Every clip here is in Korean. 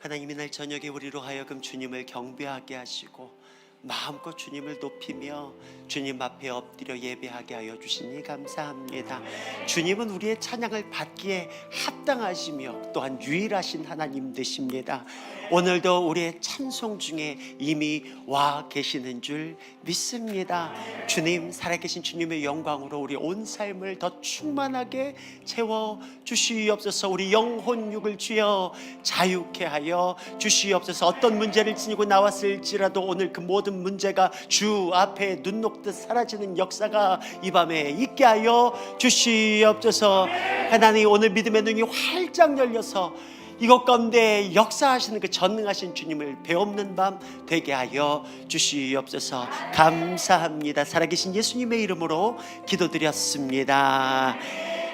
하나님이 날 저녁에 우리로 하여금 주님을 경배하게 하시고 마음껏 주님을 높이며 주님 앞에 엎드려 예배하게 하여 주시니 감사합니다. 주님은 우리의 찬양을 받기에 합당하시며 또한 유일하신 하나님 되십니다. 오늘도 우리의 찬송 중에 이미 와 계시는 줄 믿습니다. 주님, 살아계신 주님의 영광으로 우리 온 삶을 더 충만하게 채워 주시옵소서. 우리 영혼육을 주여 자유케 하여 주시옵소서. 어떤 문제를 지니고 나왔을지라도 오늘 그 모든 문제가 주 앞에 눈 녹듯 사라지는 역사가 이 밤에 있게 하여 주시옵소서. 하나님, 오늘 믿음의 눈이 활짝 열려서 이것 가운데 역사하시는 그 전능하신 주님을 배없는 밤 되게 하여 주시옵소서. 감사합니다. 살아계신 예수님의 이름으로 기도드렸습니다.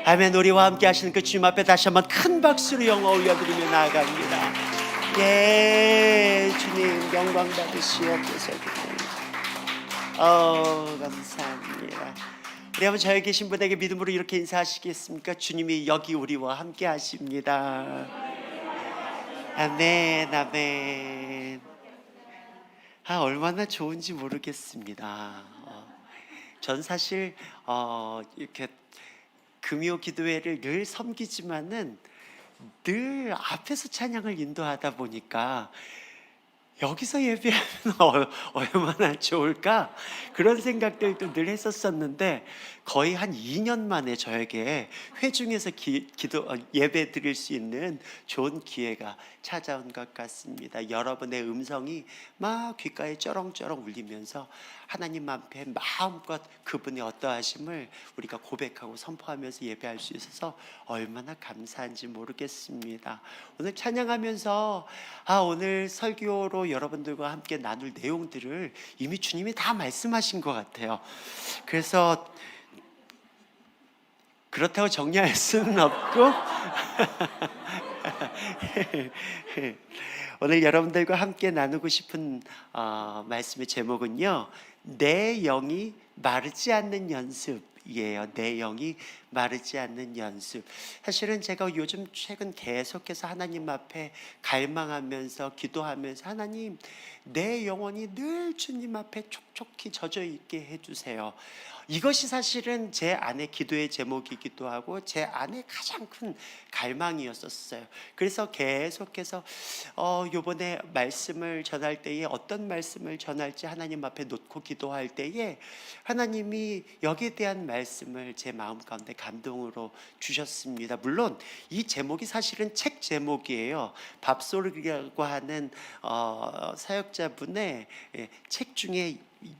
아멘. 우리와 함께 하시는 그 주님 앞에 다시 한번 큰 박수로 영어 올려드리며 나아갑니다. 예, 주님 영광 받으시옵소서. 감사합니다. 우리 한번 저희 계신 분에게 믿음으로 이렇게 인사하시겠습니까? 주님이 여기 우리와 함께 하십니다. 아멘, 아멘. 얼마나 좋은지 모르겠습니다. 전 사실 이렇게 금요 기도회를 늘 섬기지만은 늘 앞에서 찬양을 인도하다 보니까 여기서 예배하면 얼마나 좋을까 그런 생각들도 늘 했었었는데 거의 한 2년 만에 저에게 회중에서 예배 드릴 수 있는 좋은 기회가 찾아온 것 같습니다. 여러분의 음성이 막 귓가에 쩌렁쩌렁 울리면서 하나님 앞에 마음껏 그분의 어떠하심을 우리가 고백하고 선포하면서 예배할 수 있어서 얼마나 감사한지 모르겠습니다. 오늘 찬양하면서 오늘 설교로 여러분들과 함께 나눌 내용들을 이미 주님이 다 말씀하신 것 같아요. 그래서 그렇다고 정리할 수는 없고 오늘 여러분들과 함께 나누고 싶은 말씀의 제목은요, 내 영이 마르지 않는 연습이에요. 내 영이 마르지 않는 연습. 사실은 제가 요즘 최근 계속해서 하나님 앞에 갈망하면서 기도하면서 하나님, 내 영혼이 늘 주님 앞에 촉촉히 젖어 있게 해주세요. 이것이 사실은 제 안의 기도의 제목이기도 하고 제 안의 가장 큰 갈망이었었어요. 그래서 계속해서 요번에 말씀을 전할 때에 어떤 말씀을 전할지 하나님 앞에 놓고 기도할 때에 하나님이 여기에 대한 말씀을 제 마음 가운데 감동으로 주셨습니다. 물론 이 제목이 사실은 책 제목이에요. 밥소리라고 하는 사역자분의 책 중에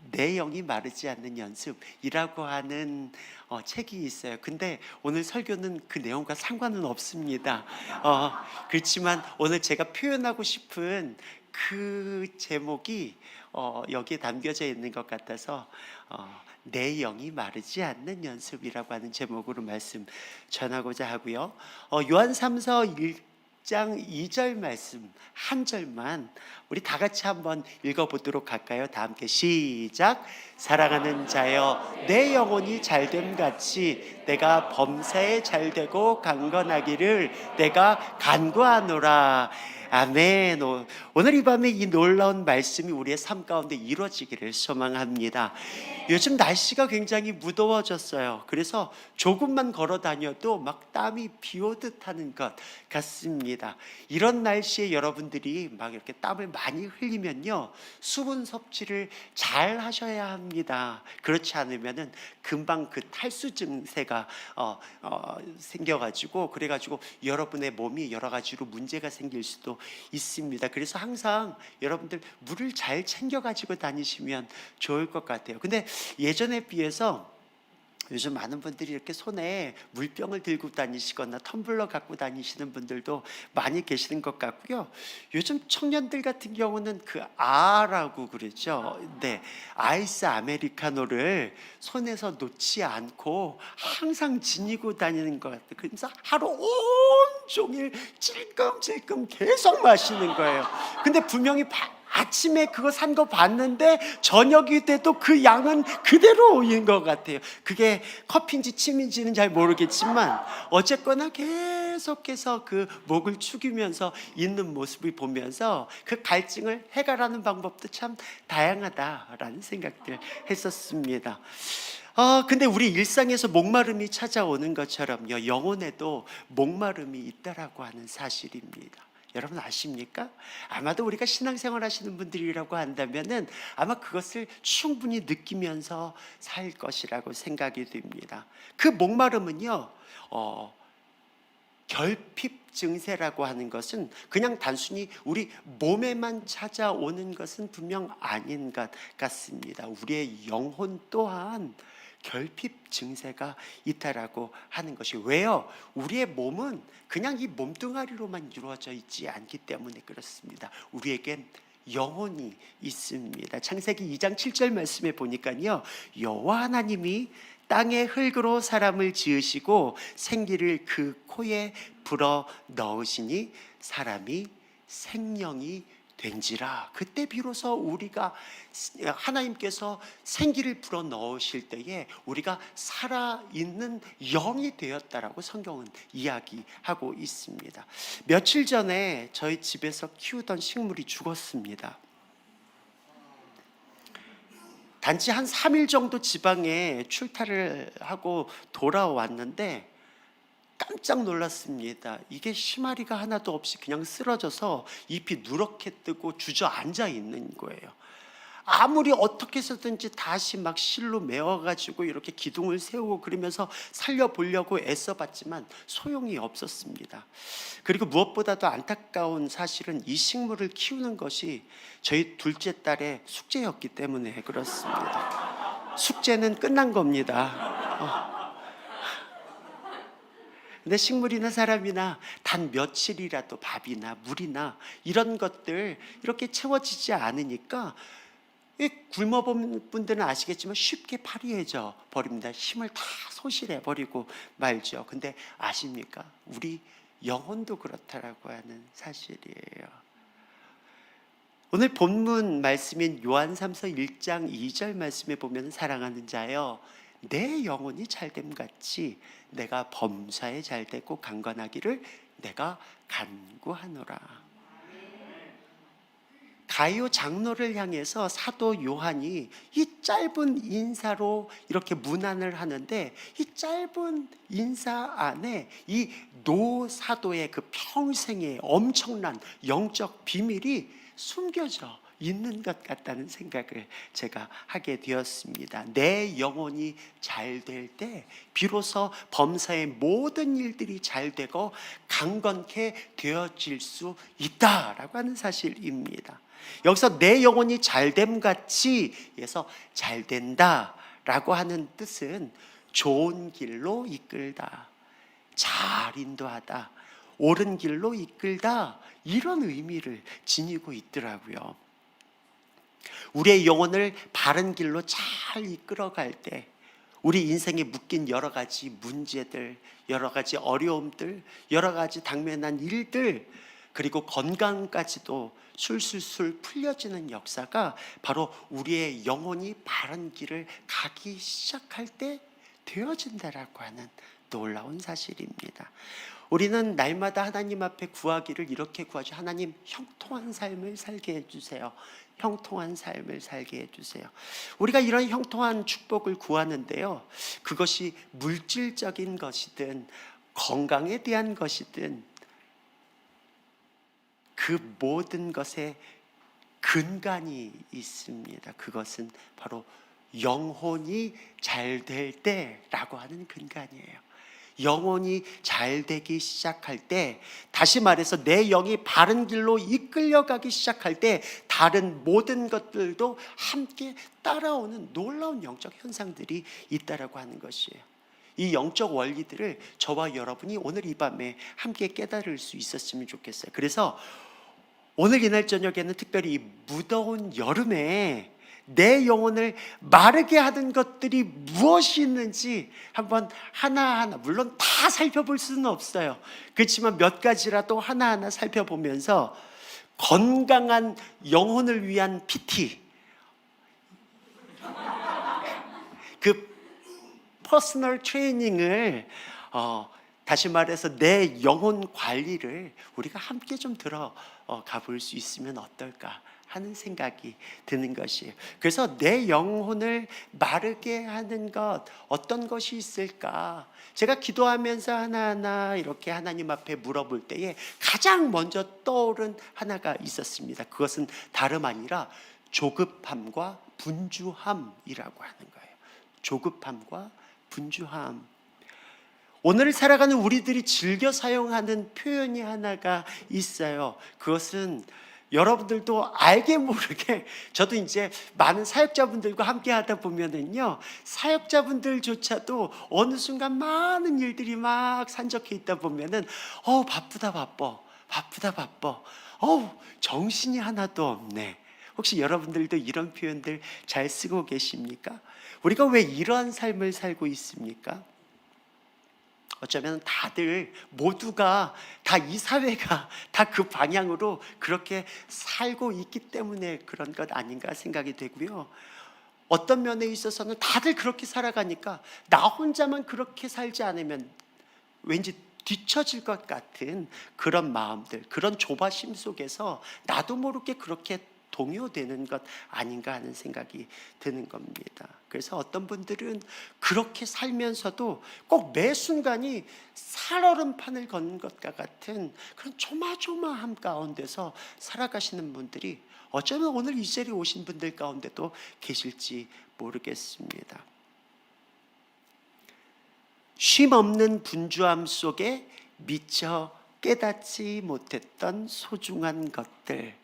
내 영이 마르지 않는 연습이라고 하는 책이 있어요. 근데 오늘 설교는 그 내용과 상관은 없습니다. 그렇지만 오늘 제가 표현하고 싶은 그 제목이 여기에 담겨져 있는 것 같아서 내 영이 마르지 않는 연습이라고 하는 제목으로 말씀 전하고자 하고요. 요한3서 1장 2절 말씀 한 절만 우리 다 같이 한번 읽어보도록 할까요? 다 함께 시작. 사랑하는 자여, 내 영혼이 잘됨 같이 내가 범사에 잘되고 강건하기를 내가 간구하노라. 아멘. 오늘 이 밤에 이 놀라운 말씀이 우리의 삶 가운데 이루어지기를 소망합니다. 요즘 날씨가 굉장히 무더워졌어요. 그래서 조금만 걸어 다녀도 막 땀이 비오듯 하는 것 같습니다. 이런 날씨에 여러분들이 막 이렇게 땀을 많이 흘리면요, 수분 섭취를 잘 하셔야 합니다. 그렇지 않으면은 금방 그 탈수 증세가 생겨가지고 그래가지고 여러분의 몸이 여러 가지로 문제가 생길 수도 있습니다. 그래서 항상 여러분들 물을 잘 챙겨 가지고 다니시면 좋을 것 같아요. 근데 예전에 비해서 요즘 많은 분들이 이렇게 손에 물병을 들고 다니시거나 텀블러 갖고 다니시는 분들도 많이 계시는 것 같고요. 요즘 청년들 같은 경우는 그 아라고 그러죠. 네, 아이스 아메리카노를 손에서 놓지 않고 항상 지니고 다니는 것 같아요. 그래서 하루 온종일 찔끔찔끔 계속 마시는 거예요. 근데 분명히 아침에 그거 산 거 봤는데 저녁이 돼도 그 양은 그대로인 것 같아요. 그게 커피인지 침인지는 잘 모르겠지만 어쨌거나 계속해서 그 목을 축이면서 있는 모습을 보면서 그 갈증을 해결하는 방법도 참 다양하다라는 생각들 했었습니다. 근데 우리 일상에서 목마름이 찾아오는 것처럼요, 영혼에도 목마름이 있다라고 하는 사실입니다. 여러분 아십니까? 아마도 우리가 신앙생활 하시는 분들이라고 한다면은 아마 그것을 충분히 느끼면서 살 것이라고 생각이 됩니다. 그 목마름은요, 결핍 증세라고 하는 것은 그냥 단순히 우리 몸에만 찾아오는 것은 분명 아닌 것 같습니다. 우리의 영혼 또한 결핍 증세가 있다라고 하는 것이, 왜요? 우리의 몸은 그냥 이 몸뚱아리로만 이루어져 있지 않기 때문에 그렇습니다. 우리에겐 영혼이 있습니다. 창세기 2장 7절 말씀에 보니까요, 여호와 하나님이 땅의 흙으로 사람을 지으시고 생기를 그 코에 불어 넣으시니 사람이 생명이 된지라. 그때 비로소 우리가, 하나님께서 생기를 불어 넣으실 때에 우리가 살아있는 영이 되었다라고 성경은 이야기하고 있습니다. 며칠 전에 저희 집에서 키우던 식물이 죽었습니다. 단지 한 3일 정도 지방에 출타를 하고 돌아왔는데 깜짝 놀랐습니다. 이게 심아리가 하나도 없이 그냥 쓰러져서 잎이 누렇게 뜨고 주저앉아 있는 거예요. 아무리 어떻게 해서든지 다시 막 실로 메워가지고 이렇게 기둥을 세우고 그러면서 살려보려고 애써봤지만 소용이 없었습니다. 그리고 무엇보다도 안타까운 사실은 이 식물을 키우는 것이 저희 둘째 딸의 숙제였기 때문에 그렇습니다. 숙제는 끝난 겁니다. 근데 식물이나 사람이나 단 며칠이라도 밥이나 물이나 이런 것들 이렇게 채워지지 않으니까 굶어본 분들은 아시겠지만 쉽게 파리해져 버립니다. 힘을 다 소실해 버리고 말죠. 근데 아십니까? 우리 영혼도 그렇다라고 하는 사실이에요. 오늘 본문 말씀인 요한3서 1장 2절 말씀에 보면, 사랑하는 자여, 내 영혼이 잘됨 같이 내가 범사에 잘되고 강건하기를 내가 간구하노라. 가이오 장로를 향해서 사도 요한이 이 짧은 인사로 이렇게 문안을 하는데, 이 짧은 인사 안에 이 노사도의 그 평생의 엄청난 영적 비밀이 숨겨져 있는 것 같다는 생각을 제가 하게 되었습니다. 내 영혼이 잘 될 때 비로소 범사의 모든 일들이 잘 되고 강건케 되어질 수 있다라고 하는 사실입니다. 여기서 내 영혼이 잘됨 같이 해서 잘 된다라고 하는 뜻은 좋은 길로 이끌다, 잘 인도하다, 옳은 길로 이끌다, 이런 의미를 지니고 있더라고요. 우리의 영혼을 바른 길로 잘 이끌어갈 때 우리 인생에 묶인 여러 가지 문제들, 여러 가지 어려움들, 여러 가지 당면한 일들, 그리고 건강까지도 술술술 풀려지는 역사가 바로 우리의 영혼이 바른 길을 가기 시작할 때 되어진다라고 하는 놀라운 사실입니다. 우리는 날마다 하나님 앞에 구하기를 이렇게 구하죠. 하나님, 형통한 삶을 살게 해주세요. 형통한 삶을 살게 해주세요. 우리가 이런 형통한 축복을 구하는데요, 그것이 물질적인 것이든 건강에 대한 것이든 그 모든 것에 근간이 있습니다. 그것은 바로 영혼이 잘 될 때라고 하는 근간이에요. 영혼이 잘 되기 시작할 때, 다시 말해서 내 영이 바른 길로 이끌려가기 시작할 때 다른 모든 것들도 함께 따라오는 놀라운 영적 현상들이 있다라고 하는 것이에요. 이 영적 원리들을 저와 여러분이 오늘 이 밤에 함께 깨달을 수 있었으면 좋겠어요. 그래서 오늘 이날 저녁에는 특별히 이 무더운 여름에 내 영혼을 마르게 하는 것들이 무엇이 있는지 한번 하나하나, 물론 다 살펴볼 수는 없어요. 그렇지만 몇 가지라도 하나하나 살펴보면서 건강한 영혼을 위한 PT, 그 퍼스널 트레이닝을 다시 말해서 내 영혼 관리를 우리가 함께 좀 들어가 볼 수 있으면 어떨까 하는 생각이 드는 것이에요. 그래서 내 영혼을 마르게 하는 것, 어떤 것이 있을까? 제가 기도하면서 하나하나 이렇게 하나님 앞에 물어볼 때에 가장 먼저 떠오른 하나가 있었습니다. 그것은 다름 아니라 조급함과 분주함이라고 하는 거예요. 조급함과 분주함. 오늘 살아가는 우리들이 즐겨 사용하는 표현이 하나가 있어요. 그것은 여러분들도 알게 모르게, 저도 이제 많은 사역자분들과 함께 하다 보면은요, 사역자분들조차도 어느 순간 많은 일들이 막 산적해 있다 보면은 바쁘다 바빠, 정신이 하나도 없네. 혹시 여러분들도 이런 표현들 잘 쓰고 계십니까? 우리가 왜 이러한 삶을 살고 있습니까? 어쩌면 다들 모두가 다 이 사회가 다 그 방향으로 그렇게 살고 있기 때문에 그런 것 아닌가 생각이 되고요. 어떤 면에 있어서는 다들 그렇게 살아가니까 나 혼자만 그렇게 살지 않으면 왠지 뒤처질 것 같은 그런 마음들, 그런 조바심 속에서 나도 모르게 그렇게 동요되는 것 아닌가 하는 생각이 드는 겁니다. 그래서 어떤 분들은 그렇게 살면서도 꼭 매 순간이 살얼음판을 걷는 것과 같은 그런 조마조마함 가운데서 살아가시는 분들이 어쩌면 오늘 이 자리에 오신 분들 가운데도 계실지 모르겠습니다. 쉼 없는 분주함 속에 미처 깨닫지 못했던 소중한 것들.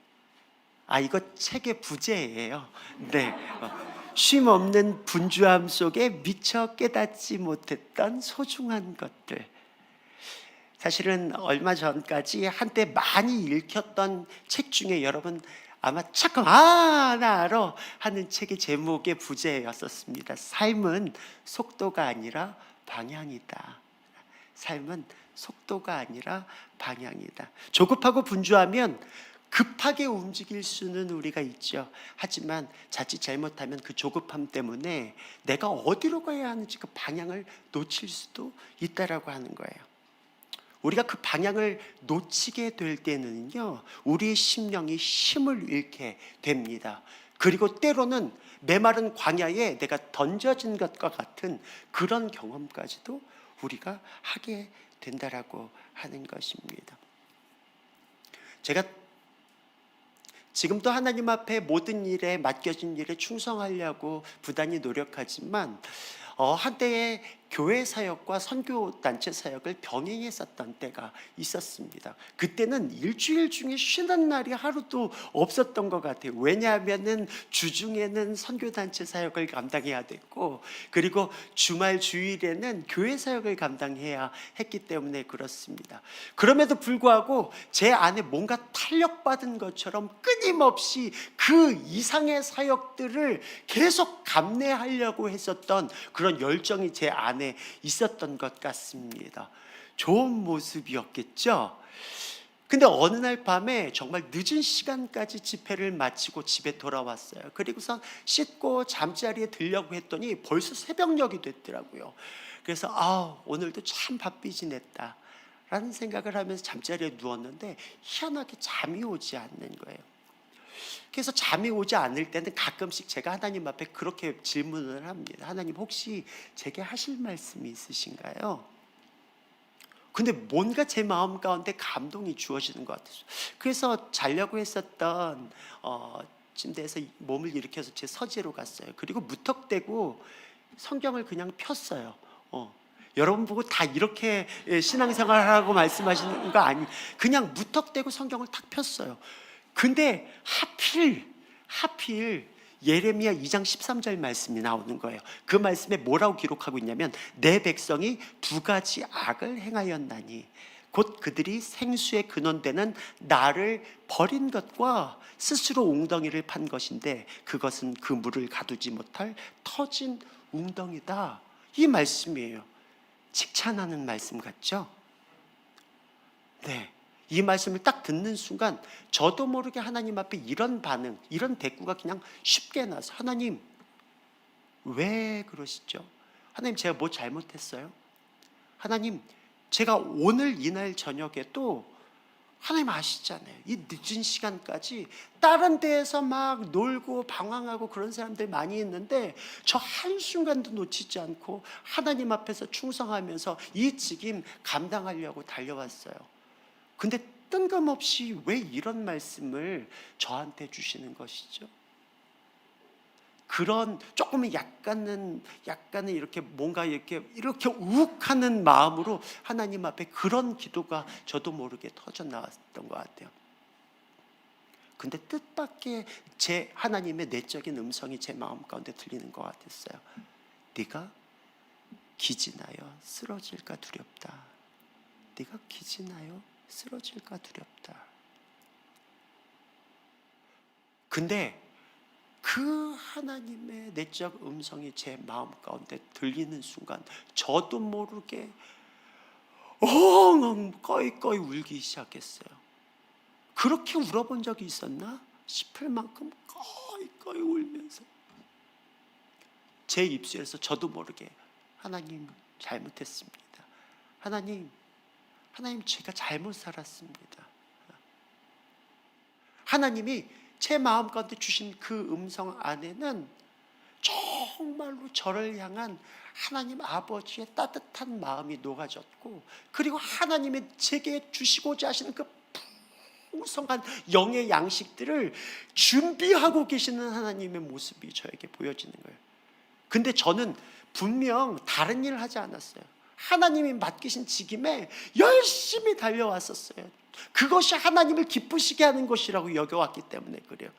이거 책의 부제예요. 네. 쉼 없는 분주함 속에 미처 깨닫지 못했던 소중한 것들. 사실은 얼마 전까지 한때 많이 읽혔던 책 중에 여러분 아마 잠깐 나 알아 하는 책의 제목의 부제였었습니다. 삶은 속도가 아니라 방향이다. 삶은 속도가 아니라 방향이다. 조급하고 분주하면 급하게 움직일 수는 우리가 있죠. 하지만 자칫 잘못하면 그 조급함 때문에 내가 어디로 가야 하는지 그 방향을 놓칠 수도 있다라고 하는 거예요. 우리가 그 방향을 놓치게 될 때는요, 우리의 심령이 힘을 잃게 됩니다. 그리고 때로는 메마른 광야에 내가 던져진 것과 같은 그런 경험까지도 우리가 하게 된다라고 하는 것입니다. 제가 지금도 하나님 앞에 모든 일에 맡겨진 일에 충성하려고 부단히 노력하지만 한때에 교회 사역과 선교단체 사역을 병행했었던 때가 있었습니다. 그때는 일주일 중에 쉬는 날이 하루도 없었던 것 같아요. 왜냐하면 주중에는 선교단체 사역을 감당해야 됐고, 그리고 주말 주일에는 교회 사역을 감당해야 했기 때문에 그렇습니다. 그럼에도 불구하고 제 안에 뭔가 탄력받은 것처럼 끊임없이 그 이상의 사역들을 계속 감내하려고 했었던 그런 열정이 제 안에 있었던 것 같습니다. 좋은 모습이었겠죠? 근데 어느 날 밤에 정말 늦은 시간까지 집회를 마치고 집에 돌아왔어요. 그리고서 씻고 잠자리에 들려고 했더니 벌써 새벽녘이 됐더라고요. 그래서 오늘도 참 바삐 지냈다 라는 생각을 하면서 잠자리에 누웠는데 희한하게 잠이 오지 않는 거예요. 그래서 잠이 오지 않을 때는 가끔씩 제가 하나님 앞에 그렇게 질문을 합니다. 하나님, 혹시 제게 하실 말씀이 있으신가요? 근데 뭔가 제 마음 가운데 감동이 주어지는 것 같아요. 그래서 자려고 했었던 침대에서 몸을 일으켜서 제 서재로 갔어요. 그리고 무턱대고 성경을 그냥 폈어요. 여러분 보고 다 이렇게 신앙생활 하라고 말씀하시는 거 아니에요. 그냥 무턱대고 성경을 탁 폈어요. 근데 하필 예레미야 2장 13절 말씀이 나오는 거예요. 그 말씀에 뭐라고 기록하고 있냐면, 내 백성이 두 가지 악을 행하였나니 곧 그들이 생수의 근원되는 나를 버린 것과 스스로 웅덩이를 판 것인데 그것은 그 물을 가두지 못할 터진 웅덩이다. 이 말씀이에요. 칭찬하는 말씀 같죠? 네. 이 말씀을 딱 듣는 순간 저도 모르게 하나님 앞에 이런 반응, 이런 대꾸가 그냥 쉽게 나서, 하나님 왜 그러시죠? 하나님 제가 뭐 잘못했어요? 하나님 제가 오늘 이날 저녁에도 하나님 아시잖아요. 이 늦은 시간까지 다른 데에서 막 놀고 방황하고 그런 사람들 많이 있는데 저 한순간도 놓치지 않고 하나님 앞에서 충성하면서 이 직임 감당하려고 달려왔어요. 근데 뜬금없이 왜 이런 말씀을 저한테 주시는 것이죠? 그런 조금은 약간은 이렇게 뭔가 이렇게 욱하는 마음으로 하나님 앞에 그런 기도가 저도 모르게 터져 나왔던 것 같아요. 근데 뜻밖의 제 하나님의 내적인 음성이 제 마음 가운데 들리는 것 같았어요. 네가 기진하여 쓰러질까 두렵다. 네가 기진하여 쓰러질까 두렵다. 근데 그 하나님의 내적 음성이 제 마음 가운데 들리는 순간 저도 모르게 엉엉 꺼이꺼이 울기 시작했어요. 그렇게 울어본 적이 있었나 싶을 만큼 꺼이꺼이 울면서 제 입술에서 저도 모르게 하나님 잘못했습니다. 하나님 제가 잘못 살았습니다. 하나님이 제 마음 가운데 주신 그 음성 안에는 정말로 저를 향한 하나님 아버지의 따뜻한 마음이 녹아졌고, 그리고 하나님의 제게 주시고자 하시는 그 풍성한 영의 양식들을 준비하고 계시는 하나님의 모습이 저에게 보여지는 거예요. 근데 저는 분명 다른 일을 하지 않았어요. 하나님이 맡기신 직임에 열심히 달려왔었어요. 그것이 하나님을 기쁘시게 하는 것이라고 여겨왔기 때문에 그래요.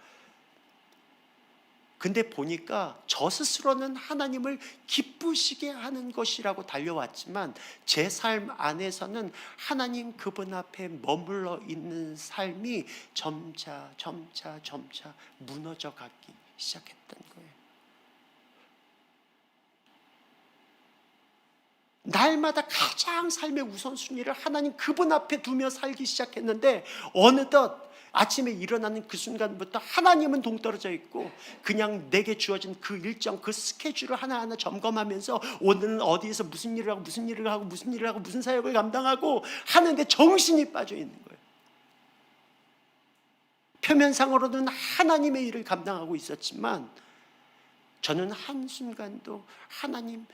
근데 보니까 저 스스로는 하나님을 기쁘시게 하는 것이라고 달려왔지만 제 삶 안에서는 하나님 그분 앞에 머물러 있는 삶이 점차 무너져 가기 시작했던 거예요. 날마다 가장 삶의 우선순위를 하나님 그분 앞에 두며 살기 시작했는데 어느덧 아침에 일어나는 그 순간부터 하나님은 동떨어져 있고 그냥 내게 주어진 그 일정, 그 스케줄을 하나하나 점검하면서 오늘은 어디에서 무슨 일을 하고 무슨 사역을 감당하고 하는데 정신이 빠져 있는 거예요. 표면상으로는 하나님의 일을 감당하고 있었지만 저는 한순간도 하나님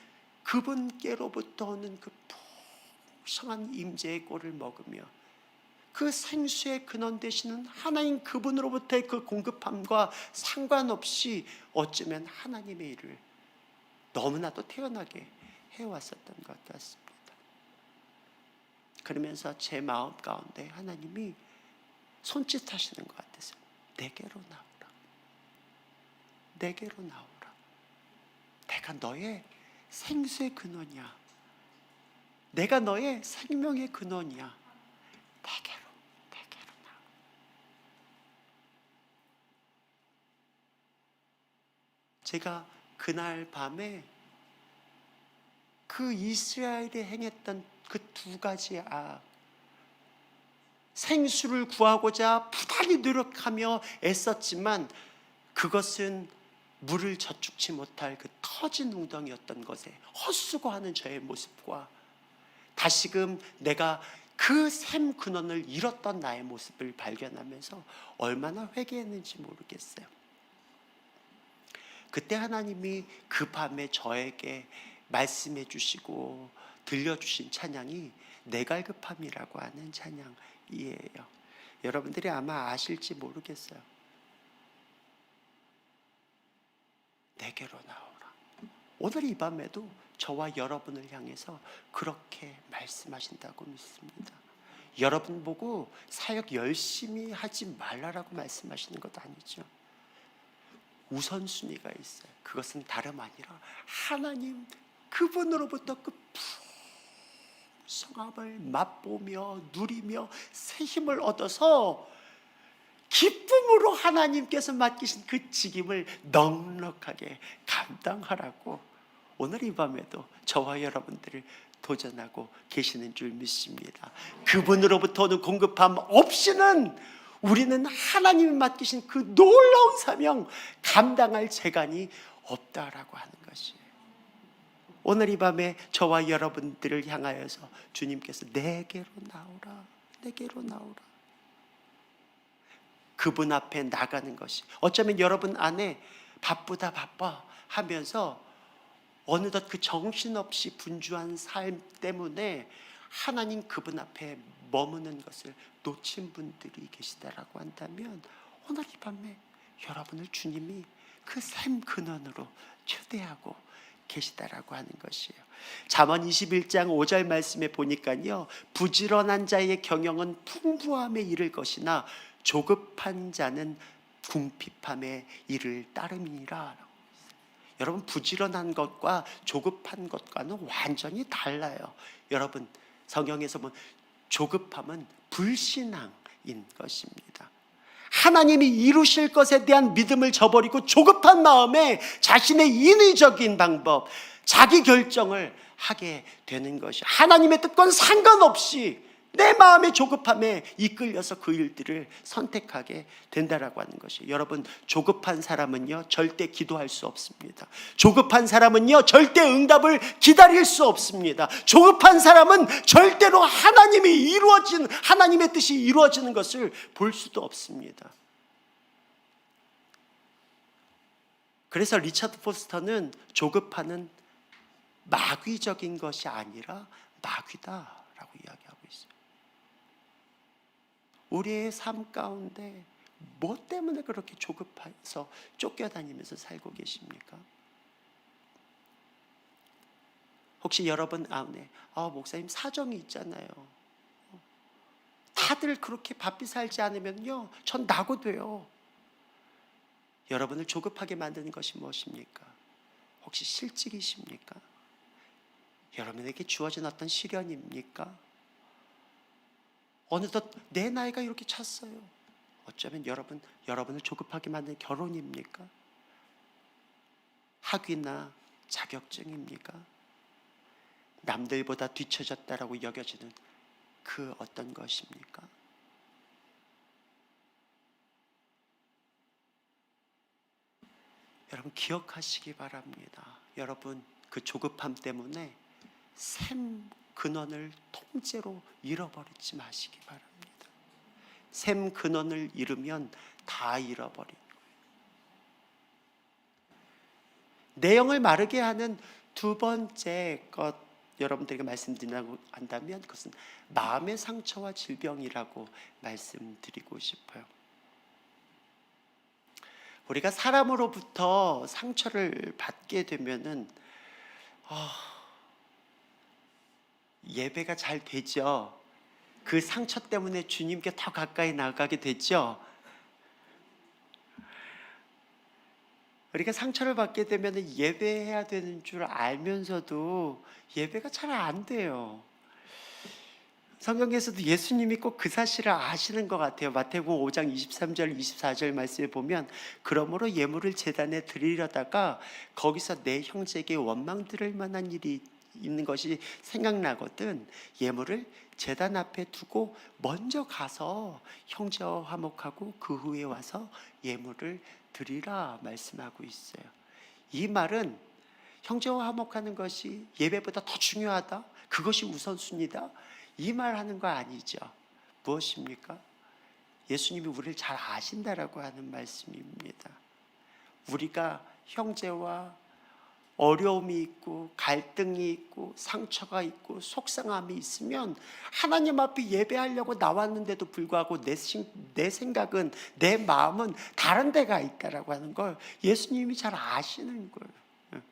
그분께로부터 오는 그 풍성한 임재의 꼴을 먹으며 그 생수의 근원 되시는 하나님 그분으로부터의 그 공급함과 상관없이 어쩌면 하나님의 일을 너무나도 태연하게 해왔었던 것 같습니다. 그러면서 제 마음 가운데 하나님이 손짓하시는 것 같아서 내게로 나오라. 내게로 나오라. 내가 너의 생수의 근원이야. 내가 너의 생명의 근원이야. 내게로 나와. 제가 그날 밤에 그 이스라엘이 행했던 그 두 가지 악, 생수를 구하고자 부단히 노력하며 애썼지만 그것은 물을 저축치 못할 그 터진 웅덩이였던 것에 헛수고하는 저의 모습과 다시금 내가 그 샘 근원을 잃었던 나의 모습을 발견하면서 얼마나 회개했는지 모르겠어요. 그때 하나님이 그 밤에 저에게 말씀해 주시고 들려주신 찬양이 내 갈급함이라고 하는 찬양이에요. 여러분들이 아마 아실지 모르겠어요. 내게로 나오라. 오늘 이 밤에도 저와 여러분을 향해서 그렇게 말씀하신다고 믿습니다. 여러분 보고 사역 열심히 하지 말라라고 말씀하시는 것도 아니죠. 우선순위가 있어요. 그것은 다름 아니라 하나님 그분으로부터 그 풍성함을 맛보며 누리며 새 힘을 얻어서 기쁨으로 하나님께서 맡기신 그 직임을 넉넉하게 감당하라고 오늘 이 밤에도 저와 여러분들을 도전하고 계시는 줄 믿습니다. 그분으로부터 오는 공급함 없이는 우리는 하나님이 맡기신 그 놀라운 사명 감당할 재간이 없다라고 하는 것이에요. 오늘 이 밤에 저와 여러분들을 향하여서 주님께서 내게로 나오라, 내게로 나오라. 그분 앞에 나가는 것이, 어쩌면 여러분 안에 바쁘다 바빠 하면서 어느덧 그 정신없이 분주한 삶 때문에 하나님 그분 앞에 머무는 것을 놓친 분들이 계시다라고 한다면 오늘 이 밤에 여러분을 주님이 그 샘 근원으로 초대하고 계시다라고 하는 것이에요. 잠언 21장 5절 말씀에 보니까요, 부지런한 자의 경영은 풍부함에 이를 것이나 조급한 자는 궁핍함에 이를 따름이니라. 여러분, 부지런한 것과 조급한 것과는 완전히 달라요. 여러분, 성경에서 보면 조급함은 불신앙인 것입니다. 하나님이 이루실 것에 대한 믿음을 저버리고 조급한 마음에 자신의 인위적인 방법, 자기 결정을 하게 되는 것이, 하나님의 뜻과는 상관없이 내 마음의 조급함에 이끌려서 그 일들을 선택하게 된다라고 하는 것이. 여러분, 조급한 사람은요 절대 기도할 수 없습니다. 조급한 사람은요 절대 응답을 기다릴 수 없습니다. 조급한 사람은 절대로 하나님의 뜻이 이루어지는 것을 볼 수도 없습니다. 그래서 리차드 포스터는 조급함은 마귀적인 것이 아니라 마귀다라고 이야기하고 있어요. 우리의 삶 가운데 뭐 때문에 그렇게 조급해서 쫓겨다니면서 살고 계십니까? 혹시 여러분 안에 목사님 사정이 있잖아요. 다들 그렇게 바삐 살지 않으면요 전 낙오돼요. 여러분을 조급하게 만드는 것이 무엇입니까? 혹시 실직이십니까? 여러분에게 주어진 어떤 시련입니까? 어느덧 내 나이가 이렇게 찼어요. 어쩌면 여러분을 조급하게 만든 결혼입니까? 학위나 자격증입니까? 남들보다 뒤처졌다라고 여겨지는 그 어떤 것입니까? 여러분 기억하시기 바랍니다. 여러분 그 조급함 때문에 샘 근원을 통째로 잃어버리지 마시기 바랍니다. 샘 근원을 잃으면 다 잃어버린 거예요. 내 영을 마르게 하는 두 번째 것 여러분들에게 말씀드린다고 한다면 그것은 마음의 상처와 질병이라고 말씀드리고 싶어요. 우리가 사람으로부터 상처를 받게 되면은 예배가 잘 되죠. 그 상처 때문에 주님께 더 가까이 나가게 되죠. 우리가 상처를 받게 되면 예배해야 되는 줄 알면서도 예배가 잘 안 돼요. 성경에서도 예수님이 꼭 그 사실을 아시는 것 같아요. 마태복음 5장 23절 24절 말씀에 보면 그러므로 예물을 제단에 드리려다가 거기서 내 형제에게 원망 들을 만한 일이 있는 것이 생각나거든 예물을 제단 앞에 두고 먼저 가서 형제와 화목하고 그 후에 와서 예물을 드리라 말씀하고 있어요. 이 말은 형제와 화목하는 것이 예배보다 더 중요하다, 그것이 우선순위다, 이 말 하는 거 아니죠. 무엇입니까? 예수님이 우리를 잘 아신다라고 하는 말씀입니다. 우리가 형제와 어려움이 있고 갈등이 있고 상처가 있고 속상함이 있으면 하나님 앞에 예배하려고 나왔는데도 불구하고 내 생각은, 내 마음은 다른 데가 있다라고 하는 걸 예수님이 잘 아시는 거예요.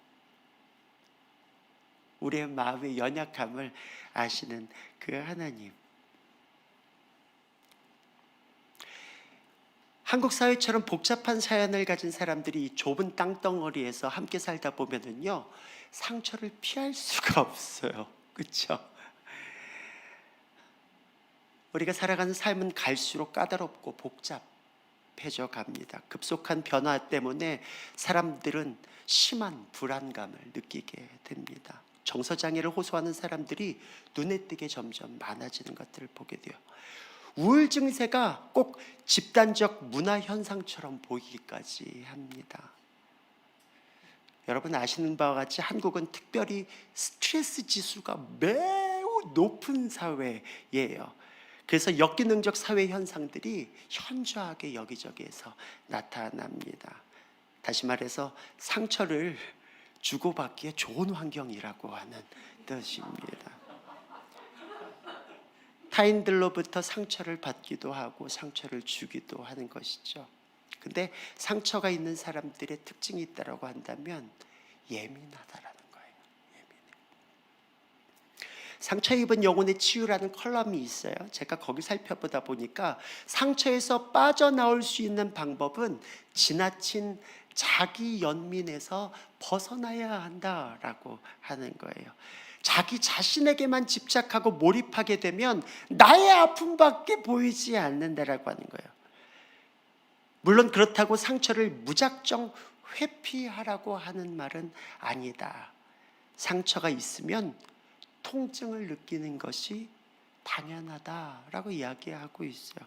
우리의 마음의 연약함을 아시는 그 하나님. 한국 사회처럼 복잡한 사연을 가진 사람들이 좁은 땅덩어리에서 함께 살다 보면은요 상처를 피할 수가 없어요. 그렇죠? 우리가 살아가는 삶은 갈수록 까다롭고 복잡해져 갑니다. 급속한 변화 때문에 사람들은 심한 불안감을 느끼게 됩니다. 정서장애를 호소하는 사람들이 눈에 띄게 점점 많아지는 것들을 보게 돼요. 우울 증세가 꼭 집단적 문화 현상처럼 보이기까지 합니다. 여러분 아시는 바와 같이 한국은 특별히 스트레스 지수가 매우 높은 사회예요. 그래서 역기능적 사회 현상들이 현저하게 여기저기에서 나타납니다. 다시 말해서 상처를 주고받기에 좋은 환경이라고 하는 뜻입니다. 타인들로부터 상처를 받기도 하고 상처를 주기도 하는 것이죠. 근데 상처가 있는 사람들의 특징이 있다고 한다면 예민하다라는 거예요. 예민해. 상처 입은 영혼의 치유라는 컬럼이 있어요. 제가 거기 살펴보다 보니까 상처에서 빠져나올 수 있는 방법은 지나친 자기 연민에서 벗어나야 한다라고 하는 거예요. 자기 자신에게만 집착하고 몰입하게 되면 나의 아픔밖에 보이지 않는다라고 하는 거예요. 물론 그렇다고 상처를 무작정 회피하라고 하는 말은 아니다. 상처가 있으면 통증을 느끼는 것이 당연하다라고 이야기하고 있어요.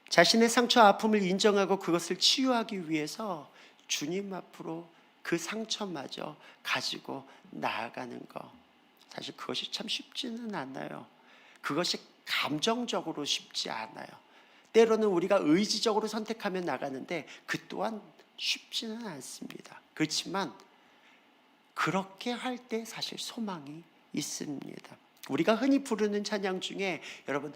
자신의 상처와 아픔을 인정하고 그것을 치유하기 위해서 주님 앞으로 그 상처마저 가지고 나아가는 것, 사실 그것이 참 쉽지는 않아요. 그것이 감정적으로 쉽지 않아요. 때로는 우리가 의지적으로 선택하며 나가는데 그 또한 쉽지는 않습니다. 그렇지만 그렇게 할 때 사실 소망이 있습니다. 우리가 흔히 부르는 찬양 중에 여러분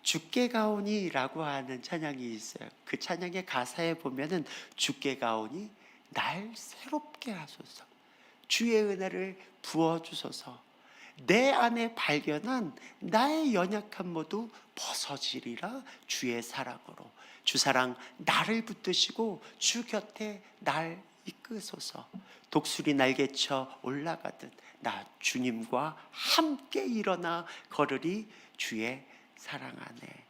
주께 가오니라고 하는 찬양이 있어요. 그 찬양의 가사에 보면은 주께 가오니 날 새롭게 하소서, 주의 은혜를 부어주소서, 내 안에 발견한 나의 연약함 모두 벗어지리라 주의 사랑으로. 주 사랑 나를 붙드시고 주 곁에 날 이끄소서. 독수리 날개쳐 올라가듯 나 주님과 함께 일어나 걸으리 주의 사랑 안에.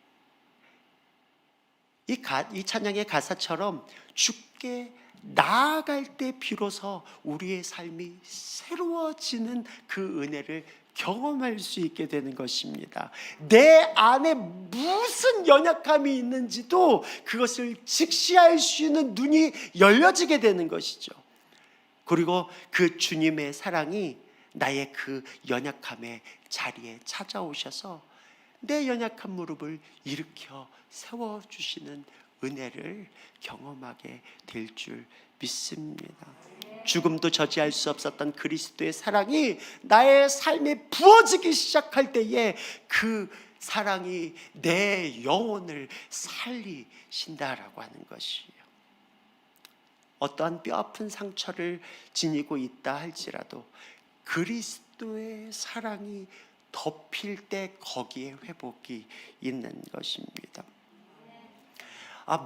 이 찬양의 가사처럼 주께 나아갈 때 비로소 우리의 삶이 새로워지는 그 은혜를 경험할 수 있게 되는 것입니다. 내 안에 무슨 연약함이 있는지도 그것을 직시할 수 있는 눈이 열려지게 되는 것이죠. 그리고 그 주님의 사랑이 나의 그 연약함의 자리에 찾아오셔서 내 연약한 무릎을 일으켜 세워주시는 은혜를 경험하게 될 줄 믿습니다. 죽음도 저지할 수 없었던 그리스도의 사랑이 나의 삶에 부어지기 시작할 때에 그 사랑이 내 영혼을 살리신다라고 하는 것이에요. 어떠한 뼈아픈 상처를 지니고 있다 할지라도 그리스도의 사랑이 덮일 때 거기에 회복이 있는 것입니다.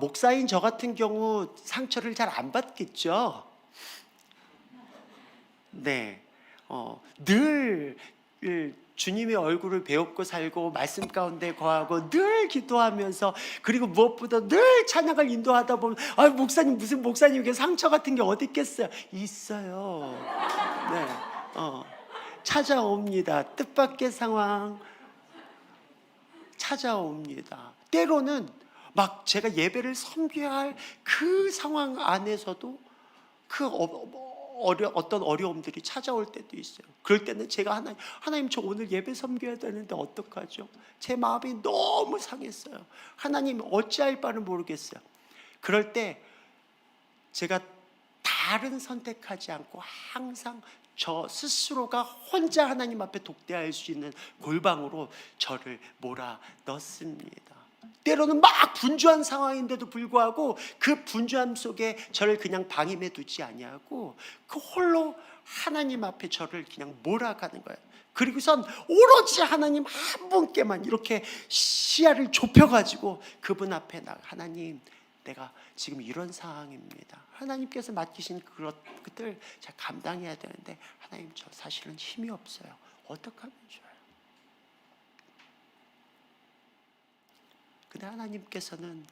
목사인 저 같은 경우 상처를 잘 안 받겠죠. 네, 늘 주님의 얼굴을 배웁고 살고 말씀 가운데 거하고 늘 기도하면서, 그리고 무엇보다 늘 찬양을 인도하다 보면 목사님 무슨 목사님에게 상처 같은 게 어디 있겠어요? 있어요. 네, 찾아옵니다. 뜻밖의 상황 찾아옵니다. 때로는 막 제가 예배를 섬겨야 할 그 상황 안에서도 그 어떤 어려움들이 찾아올 때도 있어요. 그럴 때는 제가 하나님 저 오늘 예배 섬겨야 되는데 어떡하죠? 제 마음이 너무 상했어요. 하나님 어찌할 바를 모르겠어요. 그럴 때 제가 다른 선택하지 않고 항상 저 스스로가 혼자 하나님 앞에 독대할 수 있는 골방으로 저를 몰아 넣습니다. 때로는 막 분주한 상황인데도 불구하고 그 분주함 속에 저를 그냥 방임해 두지 아니하고 그 홀로 하나님 앞에 저를 그냥 몰아가는 거예요. 그리고선 오로지 하나님 한 분께만 이렇게 시야를 좁혀가지고 그분 앞에 하나님 내가 지금 이런 상황입니다. 하나님께서 맡기신 그것들 제가 감당해야 되는데 하나님 저 사실은 힘이 없어요. 어떻게 하면 좋아요? 근데 하나님께서는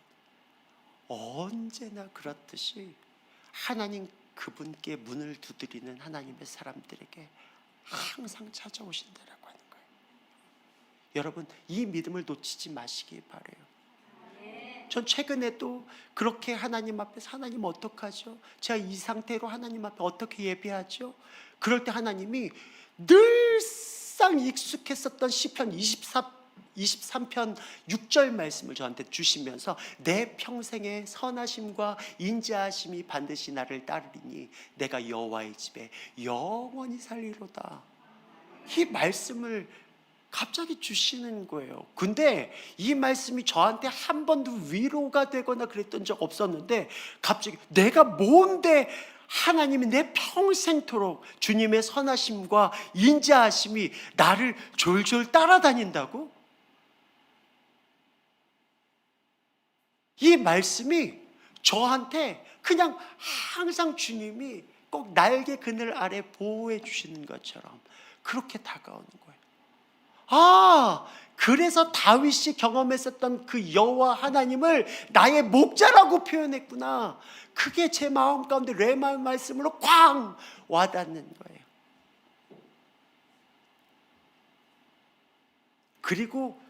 언제나 그렇듯이 하나님 그분께 문을 두드리는 하나님의 사람들에게 항상 찾아오신다라고 하는 거예요. 여러분, 이 믿음을 놓치지 마시기 바라요. 전 최근에도 그렇게 하나님 앞에서, 하나님 어떡하죠? 제가 이 상태로 하나님 앞에 어떻게 예배하죠? 그럴 때 하나님이 늘상 익숙했었던 시편 23편 6절 말씀을 저한테 주시면서 내 평생의 선하심과 인자하심이 반드시 나를 따르리니 내가 여호와의 집에 영원히 살리로다. 이 말씀을 갑자기 주시는 거예요. 근데 이 말씀이 저한테 한 번도 위로가 되거나 그랬던 적 없었는데 갑자기 내가 뭔데 하나님이 내 평생토록 주님의 선하심과 인자하심이 나를 졸졸 따라다닌다고? 이 말씀이 저한테 그냥 항상 주님이 꼭 날개 그늘 아래 보호해 주시는 것처럼 그렇게 다가오는 거예요. 아, 그래서 다윗이 경험했었던 그 여호와 하나님을 나의 목자라고 표현했구나. 그게 제 마음 가운데 레마 말씀으로 꽝 와닿는 거예요. 그리고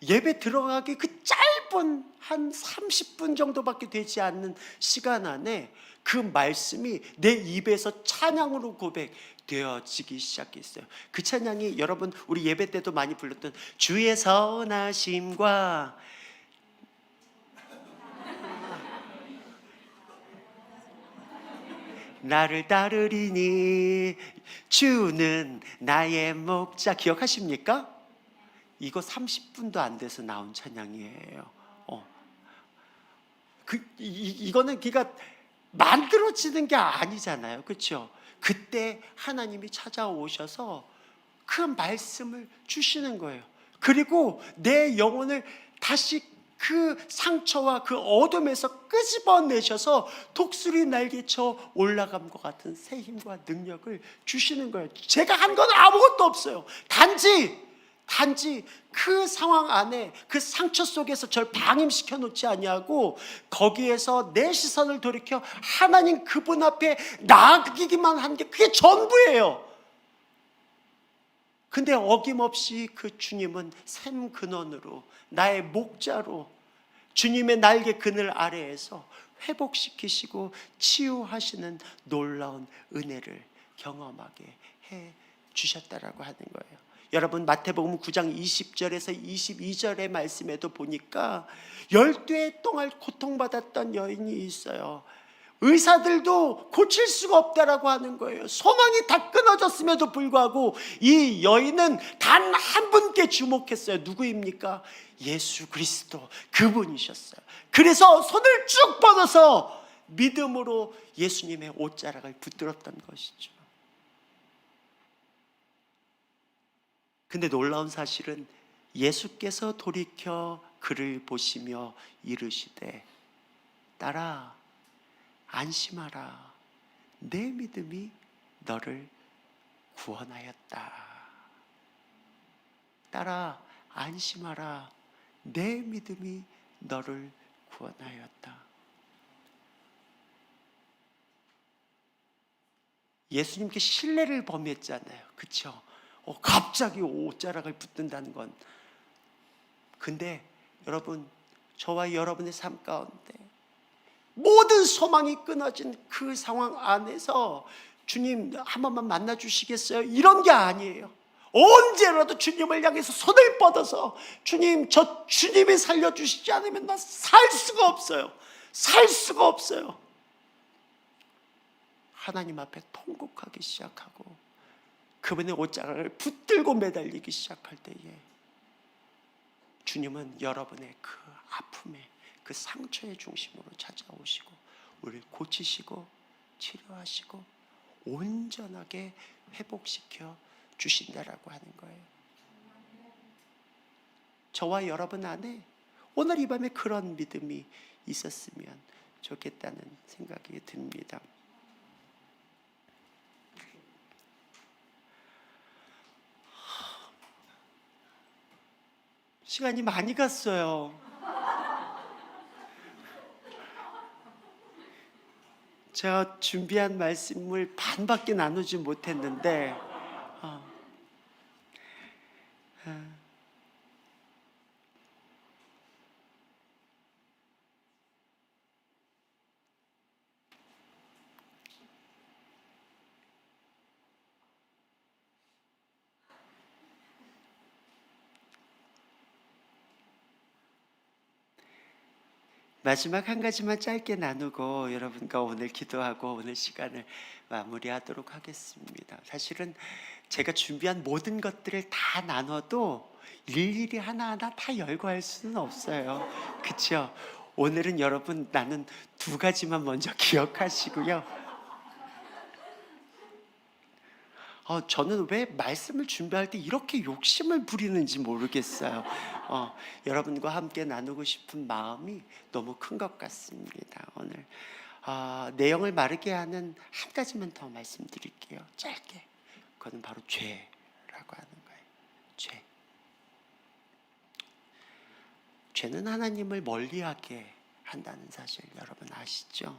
예배 들어가기 그 짧은 한 30분 정도밖에 되지 않는 시간 안에 그 말씀이 내 입에서 찬양으로 고백되어지기 시작했어요. 그 찬양이 여러분 우리 예배 때도 많이 불렀던 주의 선하심과 나를 따르리니 주는 나의 목자, 기억하십니까? 이거 30분도 안 돼서 나온 찬양이에요. 이거는 그러니까 만들어지는 게 아니잖아요, 그렇죠? 그때 하나님이 찾아오셔서 그 말씀을 주시는 거예요. 그리고 내 영혼을 다시 그 상처와 그 어둠에서 끄집어내셔서 독수리 날개쳐 올라감과 같은 새 힘과 능력을 주시는 거예요. 제가 한 건 아무것도 없어요. 단지 그 상황 안에 그 상처 속에서 절 방임시켜 놓지 아니하고 거기에서 내 시선을 돌이켜 하나님 그분 앞에 나아가기만 한 게 그게 전부예요. 근데 어김없이 그 주님은 샘 근원으로 나의 목자로 주님의 날개 그늘 아래에서 회복시키시고 치유하시는 놀라운 은혜를 경험하게 해 주셨다라고 하는 거예요. 여러분 마태복음 9장 20절에서 22절의 말씀에도 보니까 12해 동안 고통받았던 여인이 있어요. 의사들도 고칠 수가 없다라고 하는 거예요. 소망이 다 끊어졌음에도 불구하고 이 여인은 단 한 분께 주목했어요. 누구입니까? 예수 그리스도, 그분이셨어요. 그래서 손을 쭉 뻗어서 믿음으로 예수님의 옷자락을 붙들었던 것이죠. 근데 놀라운 사실은 예수께서 돌이켜 그를 보시며 이르시되 딸아 안심하라, 내 믿음이 너를 구원하였다. 딸아 안심하라, 내 믿음이 너를 구원하였다. 예수님께 신뢰를 범했잖아요, 그렇죠? 갑자기 옷자락을 붙든다는 건. 근데 여러분, 저와 여러분의 삶 가운데 모든 소망이 끊어진 그 상황 안에서 주님 한 번만 만나 주시겠어요? 이런 게 아니에요. 언제라도 주님을 향해서 손을 뻗어서 주님, 저 주님이 살려주시지 않으면 나 살 수가 없어요. 살 수가 없어요. 하나님 앞에 통곡하기 시작하고 그분의 옷자락을 붙들고 매달리기 시작할 때에 주님은 여러분의 그 아픔에, 그 상처의 중심으로 찾아오시고 우리를 고치시고 치료하시고 온전하게 회복시켜 주신다라고 하는 거예요. 저와 여러분 안에 오늘 이 밤에 그런 믿음이 있었으면 좋겠다는 생각이 듭니다. 시간이 많이 갔어요. 제가 준비한 말씀을 반밖에 나누지 못했는데 마지막 한 가지만 짧게 나누고 여러분과 오늘 기도하고 오늘 시간을 마무리하도록 하겠습니다. 사실은 제가 준비한 모든 것들을 다 나눠도 일일이 하나하나 다 열거할 수는 없어요. 그렇죠? 오늘은 여러분 나는 두 가지만 먼저 기억하시고요. 저는 왜 말씀을 준비할 때 이렇게 욕심을 부리는지 모르겠어요. 여러분과 함께 나누고 싶은 마음이 너무 큰 것 같습니다. 오늘 내용을 마르게 하는 한 가지만 더 말씀드릴게요. 짧게. 그거는 바로 죄라고 하는 거예요. 죄. 죄는 하나님을 멀리하게 한다는 사실 여러분 아시죠?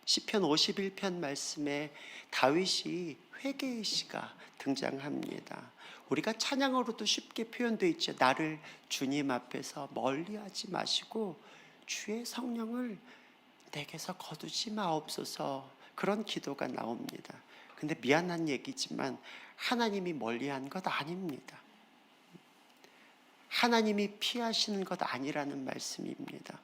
시편 51편 말씀에 다윗이 회개의 시가 등장합니다. 우리가 찬양으로도 쉽게 표현되어 있죠. 나를 주님 앞에서 멀리하지 마시고 주의 성령을 내게서 거두지 마옵소서. 그런 기도가 나옵니다. 근데 미안한 얘기지만 하나님이 멀리한 것 아닙니다. 하나님이 피하시는 것 아니라는 말씀입니다.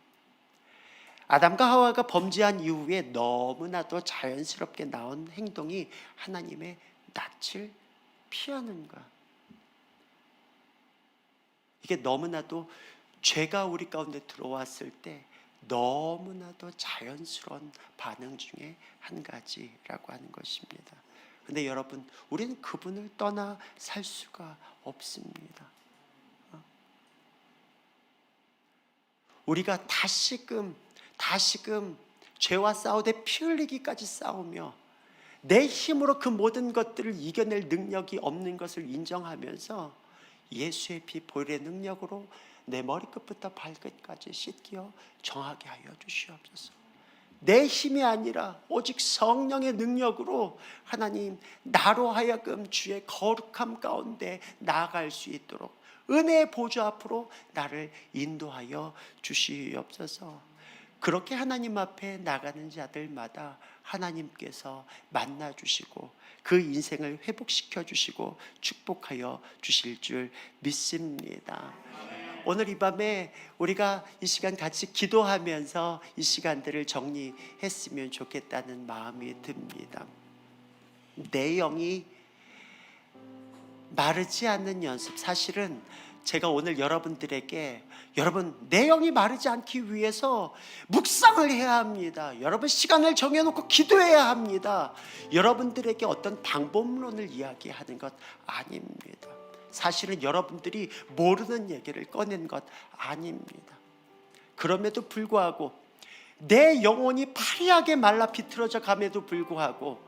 아담과 하와가 범죄한 이후에 너무나도 자연스럽게 나온 행동이 하나님의 낯을 피하는 것. 이게 너무나도 죄가 우리 가운데 들어왔을 때 너무나도 자연스러운 반응 중에 한 가지라고 하는 것입니다. 그런데 여러분, 우리는 그분을 떠나 살 수가 없습니다. 우리가 다시금 죄와 싸우되 피 흘리기까지 싸우며 내 힘으로 그 모든 것들을 이겨낼 능력이 없는 것을 인정하면서 예수의 피 보혈의 능력으로 내 머리끝부터 발끝까지 씻겨 정하게 하여 주시옵소서. 내 힘이 아니라 오직 성령의 능력으로 하나님 나로 하여금 주의 거룩함 가운데 나아갈 수 있도록 은혜의 보좌 앞으로 나를 인도하여 주시옵소서. 그렇게 하나님 앞에 나가는 자들마다 하나님께서 만나주시고 그 인생을 회복시켜 주시고 축복하여 주실 줄 믿습니다. 오늘 이 밤에 우리가 이 시간 같이 기도하면서 이 시간들을 정리했으면 좋겠다는 마음이 듭니다. 내 영이 마르지 않는 연습. 사실은 제가 오늘 여러분들에게 여러분 내 영이 마르지 않기 위해서 묵상을 해야 합니다. 여러분 시간을 정해놓고 기도해야 합니다. 여러분들에게 어떤 방법론을 이야기하는 것 아닙니다. 사실은 여러분들이 모르는 얘기를 꺼낸 것 아닙니다. 그럼에도 불구하고 내 영혼이 파리하게 말라 비틀어져 감에도 불구하고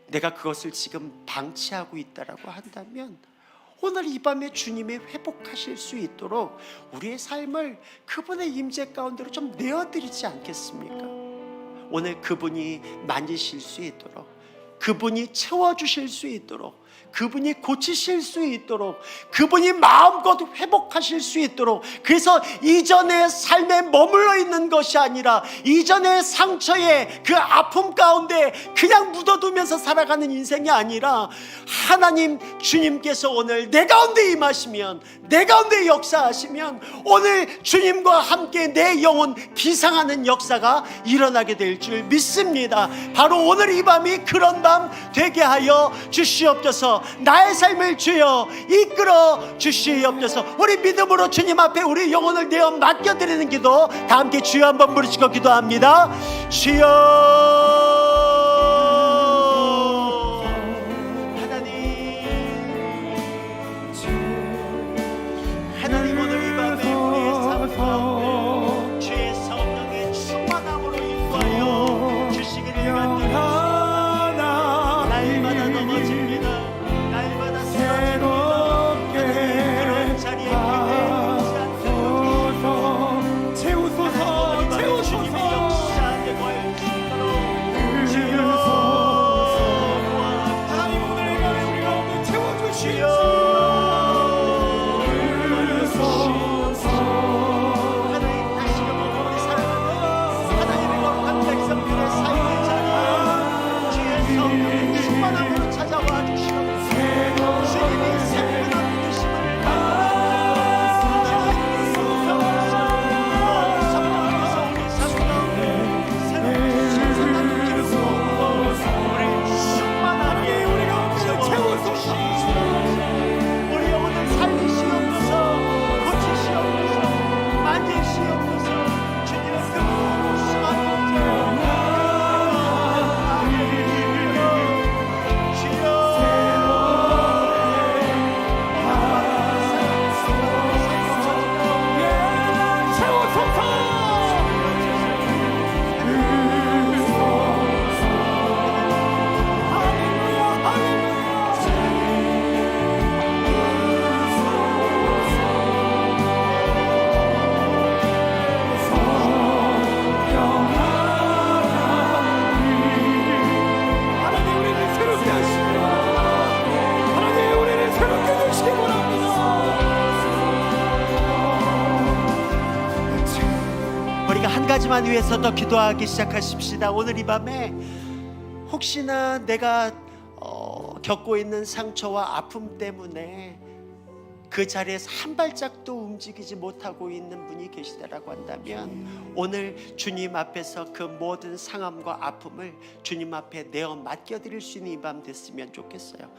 내가 그것을 지금 방치하고 있다라고 한다면 오늘 이 밤에 주님이 회복하실 수 있도록 우리의 삶을 그분의 임재 가운데로 좀 내어드리지 않겠습니까? 오늘 그분이 만지실 수 있도록, 그분이 채워주실 수 있도록, 그분이 고치실 수 있도록, 그분이 마음껏 회복하실 수 있도록. 그래서 이전의 삶에 머물러 있는 것이 아니라 이전의 상처에 그 아픔 가운데 그냥 묻어두면서 살아가는 인생이 아니라 하나님 주님께서 오늘 내 가운데 임하시면, 내 가운데 역사하시면 오늘 주님과 함께 내 영혼 비상하는 역사가 일어나게 될 줄 믿습니다. 바로 오늘 이 밤이 그런 밤 되게 하여 주시옵소서. 나의 삶을 주여 이끌어 주시옵소서. 우리 믿음으로 주님 앞에 우리 영혼을 내어 맡겨드리는 기도 다 함께 주여 한번 부르시고 기도합니다. 주여 하나님 오늘 이 밤에 우리의 삶 가운데 주의 성령의 충만함으로 인도하여 주시기를 간절히 날마다 넘어집니다. 날마다 쓰러집니다. 그런 가지만 위해서 더 기도하기 시작하십시다. 오늘 이 밤에 혹시나 내가 겪고 있는 상처와 아픔 때문에 그 자리에서 한 발짝도 움직이지 못하고 있는 분이 계시다라고 한다면 오늘 주님 앞에서 그 모든 상함과 아픔을 주님 앞에 내어 맡겨드릴 수 있는 이 밤 됐으면 좋겠어요.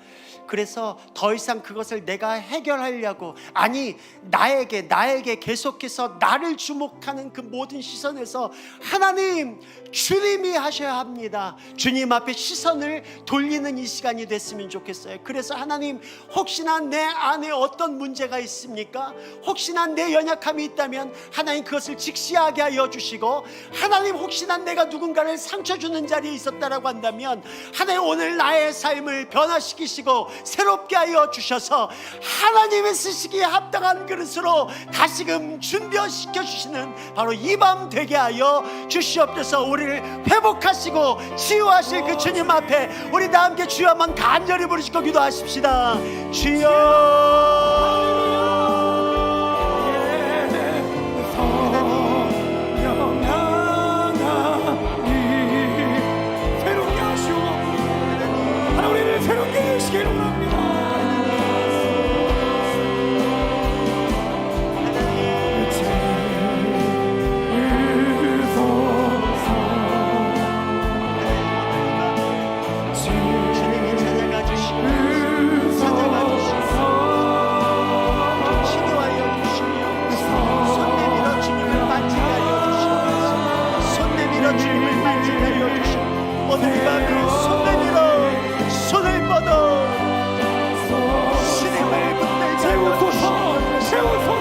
그래서 더 이상 그것을 내가 해결하려고, 아니 나에게 계속해서 나를 주목하는 그 모든 시선에서 하나님, 주님이 하셔야 합니다. 주님 앞에 시선을 돌리는 이 시간이 됐으면 좋겠어요. 그래서 하나님, 혹시나 내 안에 어떤 문제가 있습니까? 혹시나 내 연약함이 있다면 하나님 그것을 직시하게 하여 주시고, 하나님 혹시나 내가 누군가를 상처 주는 자리에 있었다라고 한다면 하나님 오늘 나의 삶을 변화시키시고 새롭게 하여 주셔서 하나님의 쓰시기에 합당한 그릇으로 다시금 준비시켜 주시는 바로 이 밤 되게 하여 주시옵소서. 우리를 회복하시고 치유하실 그 주님 앞에 우리 다 함께 주여 한번 간절히 부르시고 기도하십시다. 주여, 새롭게 하시기를 원합니다. 주님이 찾아가 주시고 치료하여 주시며 손 내밀어 주님을 만지게 하여 주시옵소서. 손 내밀어 주님을 만지게 하여 주시옵소서. 오늘 이 밤에 손 내밀어 손을 뻗어 신임을 붙들게 하여 주시옵소서. 세우소서.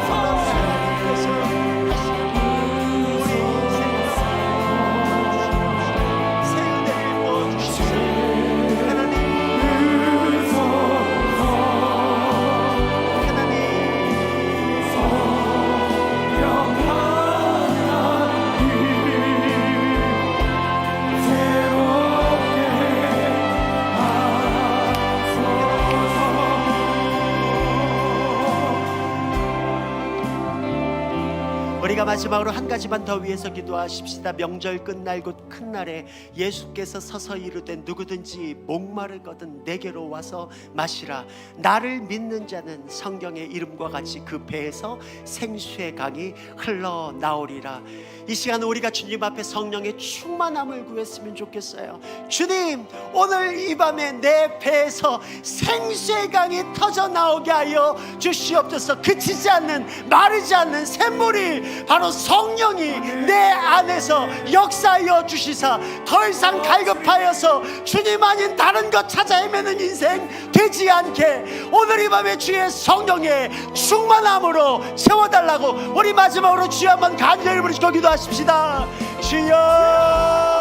우리가 마지막으로 한 가지만 더 위해서 기도하십시다. 명절 끝날 곧 큰 날에 예수께서 서서 이르되 누구든지 목마르거든 내게로 와서 마시라. 나를 믿는 자는 성경의 이름과 같이 그 배에서 생수의 강이 흘러나오리라. 이 시간 우리가 주님 앞에 성령의 충만함을 구했으면 좋겠어요. 주님, 오늘 이 밤에 내 배에서 생수의 강이 터져 나오게 하여 주시옵소서. 그치지 않는, 마르지 않는 샘물이 바로 성령이 내 안에서 역사하여 주시사 더 이상 갈급하여서 주님 아닌 다른 것 찾아 헤매는 인생 되지 않게 오늘 이 밤에 주의 성령의 충만함으로 채워달라고 우리 마지막으로 주여 한번 간절히 부르시고 기도하십시다. 주여,